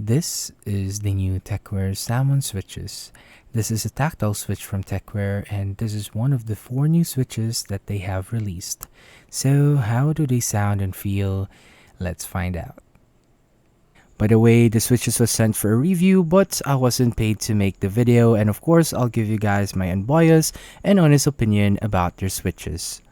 This is the new Tecware Salmon Switches. This is a tactile switch from Tecware, and this is one of the 4 new switches that they have released. So how do they sound and feel? Let's find out. By the way, the switches was sent for a review, but I wasn't paid to make the video, and of course I'll give you guys my unbiased and honest opinion about their switches.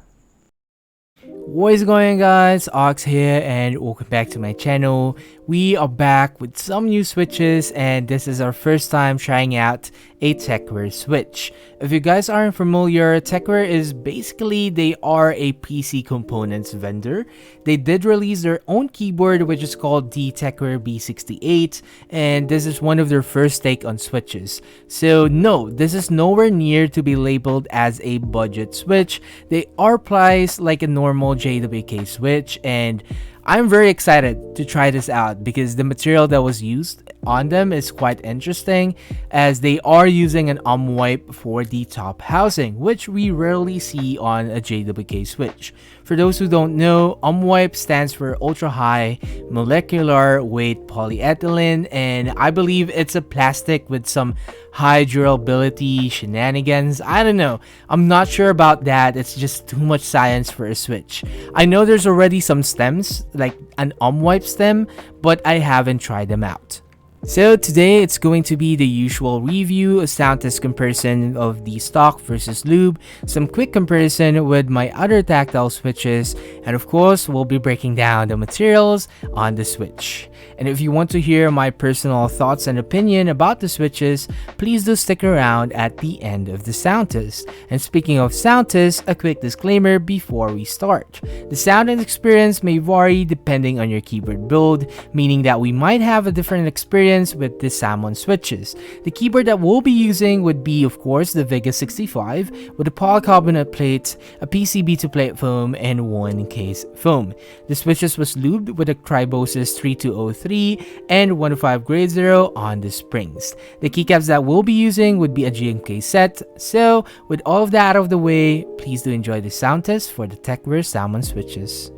What is going on, guys? Ox here and welcome back to my channel. We are back with some new switches, and this is our first time trying out a Tecware switch. If you guys aren't familiar, Tecware is basically, they are a PC components vendor. They did release their own keyboard, which is called the Tecware B68, and this is one of their first take on switches. So no, this is nowhere near to be labeled as a budget switch. They are priced like a normal JWK switch, and I'm very excited to try this out because the material that was used on them is quite interesting, as they are using an wipe for the top housing, which we rarely see on a JWK switch. For those who don't know, wipe stands for ultra high molecular weight polyethylene, and I believe it's a plastic with some high durability shenanigans. I don't know, I'm not sure about that. It's just too much science for a switch. I know there's already some stems, like an wipe stem, but I haven't tried them out. So today it's going to be the usual review, a Soundtest comparison of the stock versus Lube, some quick comparison with my other tactile switches, and of course we'll be breaking down the materials on the switch. And if you want to hear my personal thoughts and opinion about the switches, please do stick around at the end of the sound test. And speaking of sound test, a quick disclaimer before we start. The sound and experience may vary depending on your keyboard build, meaning that we might have a different experience with the Salmon switches. The keyboard that we'll be using would be, of course, the Vega 65 with a polycarbonate plate, a PCB to plate foam, and one case foam. The switches was lubed with a Cribosis 3203 and 105 grade 0 on the springs. The keycaps that we'll be using would be a GMK set. So with all of that out of the way, please do enjoy the sound test for the Tecware Salmon switches.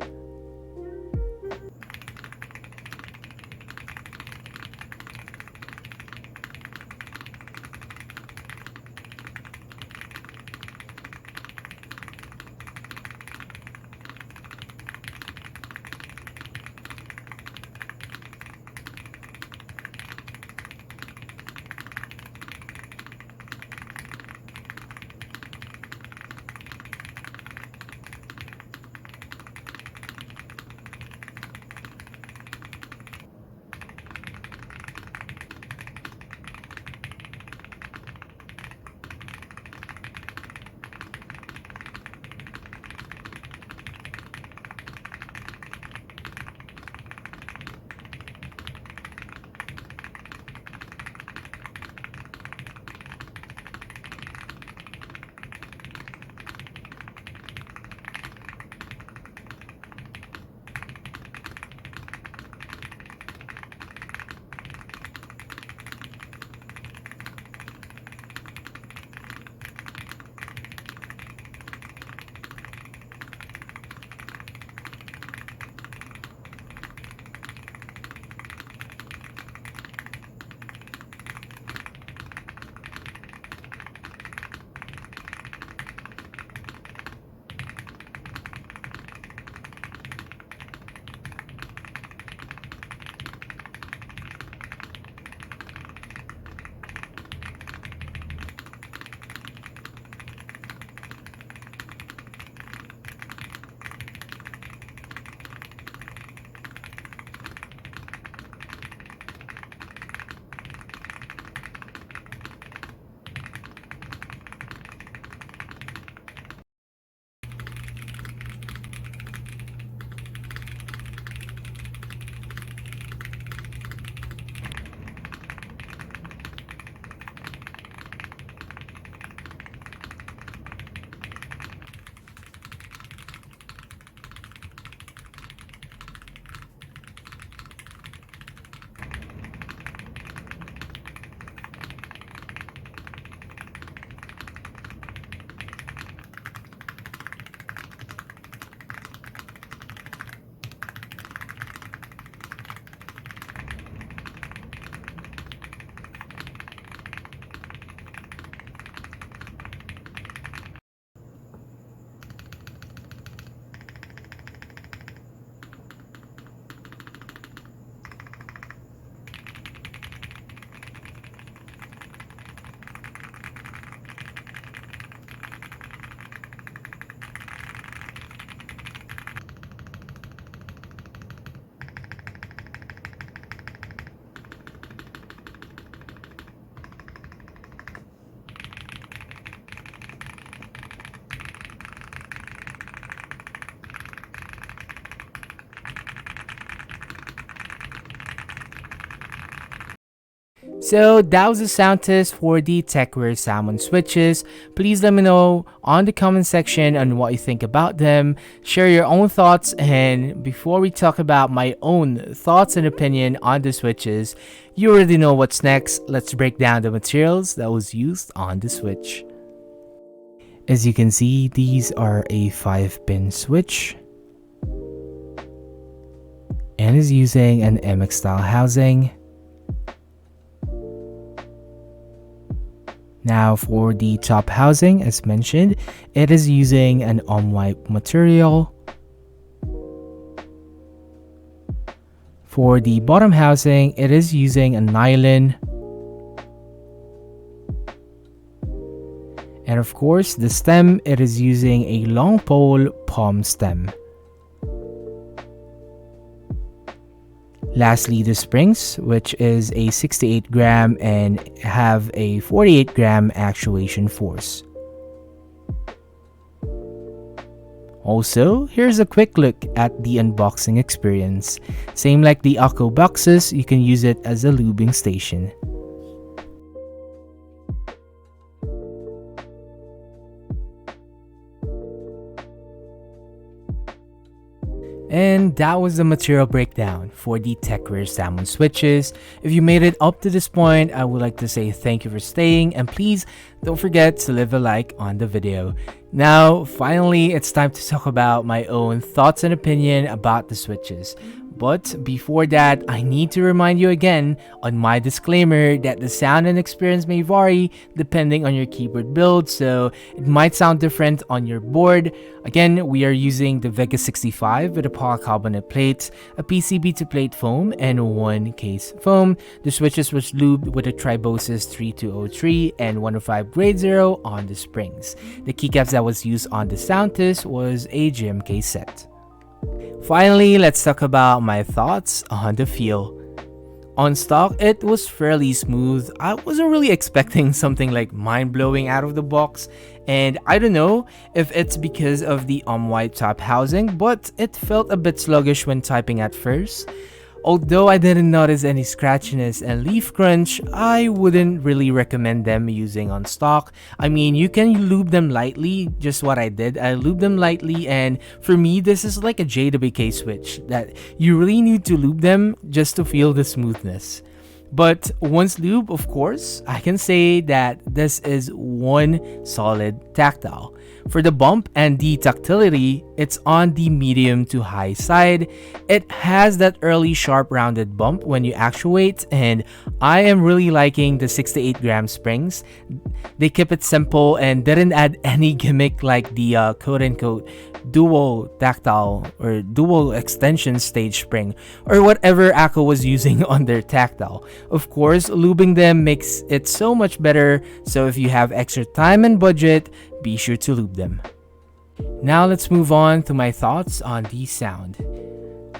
So that was the sound test for the Tecware Salmon Switches. Please let me know on the comment section on what you think about them. Share your own thoughts, and before we talk about my own thoughts and opinion on the switches, you already know what's next. Let's break down the materials that was used on the switch. As you can see, these are a 5-pin switch and is using an MX style housing. Now for the top housing, as mentioned, it is using an white material. For the bottom housing, it is using a nylon. And of course, the stem, it is using a long pole palm stem. Lastly, the springs, which is a 68 gram and have a 48 gram actuation force. Also, here's a quick look at the unboxing experience. Same like the Outrto boxes, you can use it as a lubing station. And that was the material breakdown for the Tecware Salmon Switches. If you made it up to this point, I would like to say thank you for staying, and please don't forget to leave a like on the video. Now, finally, it's time to talk about my own thoughts and opinion about the switches. But before that, I need to remind you again on my disclaimer that the sound and experience may vary depending on your keyboard build, so it might sound different on your board. Again, we are using the Vega 65 with a polycarbonate plate, a PCB to plate foam, and one case foam. The switches was lubed with a Tribosys 3203 and 105 grade 0 on the springs. The keycaps that was used on the Soundtest was a GMK set. Finally, let's talk about my thoughts on the feel. On stock, it was fairly smooth. I wasn't really expecting something like mind-blowing out of the box, and I don't know if it's because of the white top housing, but it felt a bit sluggish when typing at first. Although I didn't notice any scratchiness and leaf crunch, I wouldn't really recommend them using on stock. I mean, you can lube them lightly, just what I did. I lubed them lightly, and for me, this is like a JWK switch that you really need to lube them just to feel the smoothness. But once lube, of course, I can say that this is one solid tactile. For the bump and the tactility, it's on the medium to high side. It has that early sharp rounded bump when you actuate, and I am really liking the 68 gram springs. They kept it simple and didn't add any gimmick like the quote-unquote dual tactile or dual extension stage spring or whatever Outrto was using on their tactile. Of course, lubing them makes it so much better, so if you have extra time and budget, be sure to lube them. Now let's move on to my thoughts on the sound.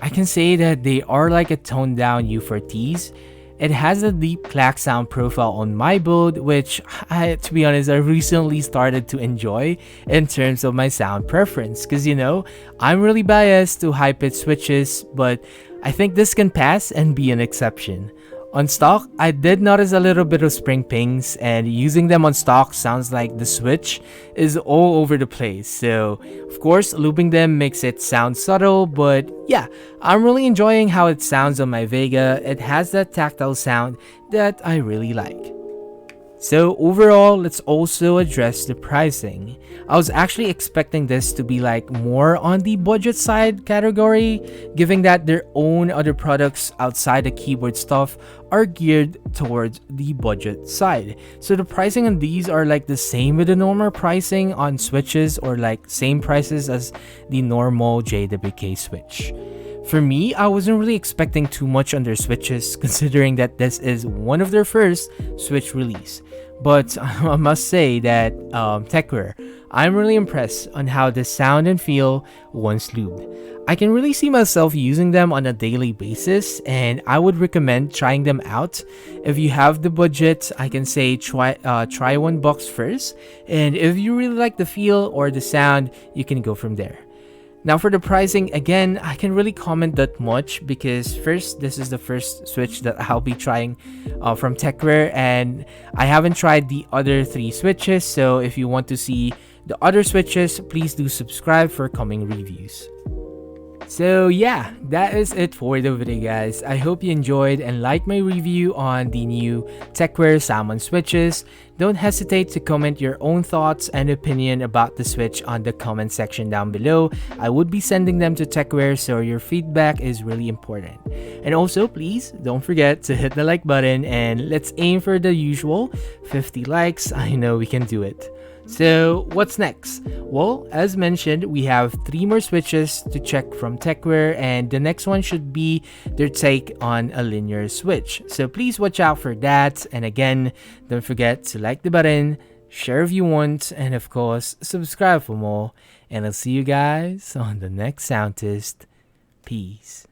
I can say that they are like a toned down U4Ts. It has a deep clack sound profile on my build, which to be honest, I recently started to enjoy in terms of my sound preference. Cause you know, I'm really biased to high pitch switches, but I think this can pass and be an exception. On stock, I did notice a little bit of spring pings, and using them on stock sounds like the switch is all over the place. So, of course, looping them makes it sound subtle, but yeah, I'm really enjoying how it sounds on my Vega. It has that tactile sound that I really like. So overall, let's also address the pricing. I was actually expecting this to be like more on the budget side category, given that their own other products outside the keyboard stuff are geared towards the budget side. So the pricing on these are like the same with the normal pricing on switches, or like same prices as the normal JWK switch. For me, I wasn't really expecting too much on their switches, considering that this is one of their first switch release. But I must say that Tecware, I'm really impressed on how the sound and feel once lubed. I can really see myself using them on a daily basis, and I would recommend trying them out. If you have the budget, I can say try one box first, and if you really like the feel or the sound, you can go from there. Now for the pricing, again, I can really comment that much because first, this is the first switch that I'll be trying from Tecware, and I haven't tried the other 3 switches. So if you want to see the other switches, please do subscribe for coming reviews. So yeah, that is it for the video, guys. I hope you enjoyed and liked my review on the new Tecware Salmon Switches. Don't hesitate to comment your own thoughts and opinion about the Switch on the comment section down below. I would be sending them to Tecware, so your feedback is really important. And also, please don't forget to hit the like button, and let's aim for the usual 50 likes. I know we can do it. So what's next? Well, as mentioned, we have 3 more switches to check from Tecware, and the next one should be their take on a linear switch. So please watch out for that. And again, don't forget to like the button, share if you want, and of course, subscribe for more. And I'll see you guys on the next Soundtest. Peace.